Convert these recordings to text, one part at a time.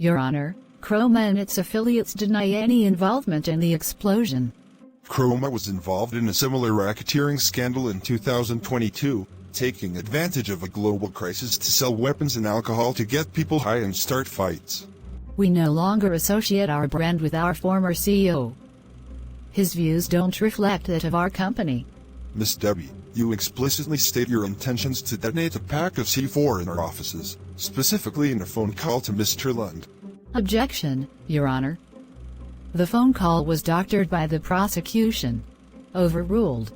Your Honor, Chroma and its affiliates deny any involvement in the explosion. Chroma was involved in a similar racketeering scandal in 2022, taking advantage of a global crisis to sell weapons and alcohol to get people high and start fights. We no longer associate our brand with our former CEO. His views don't reflect that of our company. Miss Debbie, you explicitly state your intentions to detonate a pack of C4 in our offices, specifically in a phone call to Mr. Lund. Objection, Your Honor. The phone call was doctored by the prosecution. Overruled.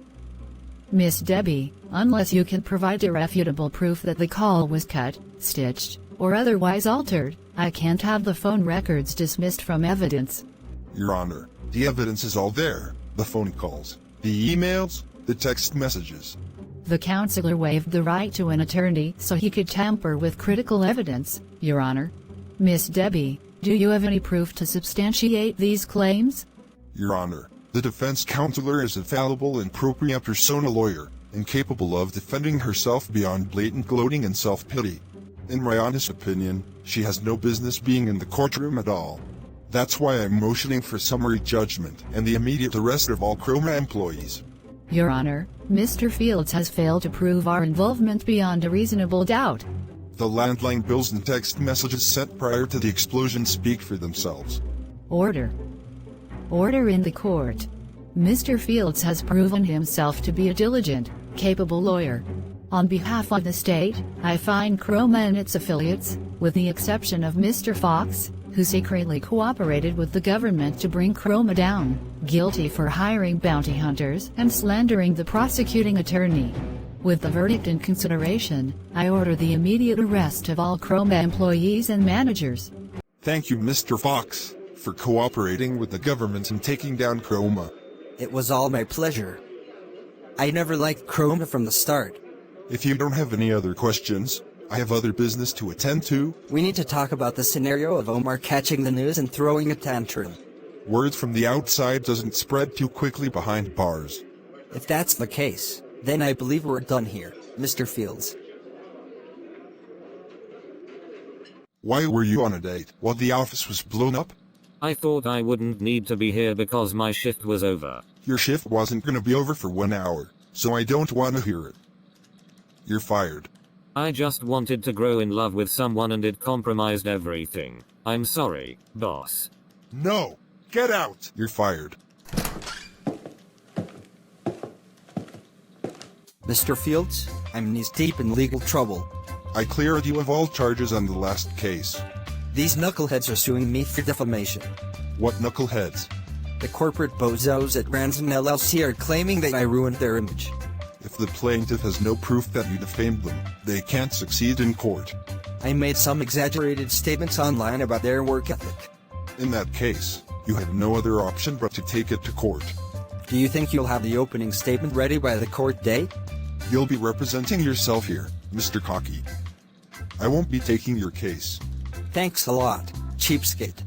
Miss Debbie, unless you can provide irrefutable proof that the call was cut, stitched, or otherwise altered, I can't have the phone records dismissed from evidence. Your Honor, the evidence is all there: the phone calls, the emails, the text messages. The counselor waived the right to an attorney so he could tamper with critical evidence, Your Honor. Miss Debbie, do you have any proof to substantiate these claims? Your Honor, the defense counselor is a fallible and propria persona lawyer, incapable of defending herself beyond blatant gloating and self-pity. In my honest opinion, she has no business being in the courtroom at all. That's why I'm motioning for summary judgment and the immediate arrest of all Chroma employees. Your Honor, Mr. Fields has failed to prove our involvement beyond a reasonable doubt. The landline bills and text messages sent prior to the explosion speak for themselves. Order. Order in the court. Mr. Fields has proven himself to be a diligent, capable lawyer. On behalf of the state, I find Chroma and its affiliates, with the exception of Mr. Fox, who secretly cooperated with the government to bring Chroma down, guilty for hiring bounty hunters and slandering the prosecuting attorney. With the verdict in consideration, I order the immediate arrest of all Chroma employees and managers. Thank you, Mr. Fox, for cooperating with the government and taking down Chroma. It was all my pleasure. I never liked Chroma from the start. If you don't have any other questions, I have other business to attend to. We need to talk about the scenario of Omar catching the news and throwing a tantrum. Word from the outside doesn't spread too quickly behind bars. If that's the case, then I believe we're done here, Mr. Fields. Why were you on a date while the office was blown up? I thought I wouldn't need to be here because my shift was over. Your shift wasn't gonna be over for 1 hour, so I don't want to hear it. You're fired. I just wanted to grow in love with someone and it compromised everything. I'm sorry, boss. No! Get out! You're fired. Mr. Fields, I'm knee-deep in legal trouble. I cleared you of all charges on the last case. These knuckleheads are suing me for defamation. What knuckleheads? The corporate bozos at Ransom LLC are claiming that I ruined their image. If the plaintiff has no proof that you defamed them, they can't succeed in court. I made some exaggerated statements online about their work ethic. In that case, you had no other option but to take it to court. Do you think you'll have the opening statement ready by the court date? You'll be representing yourself here, Mr. Cocky. I won't be taking your case. Thanks a lot, cheapskate.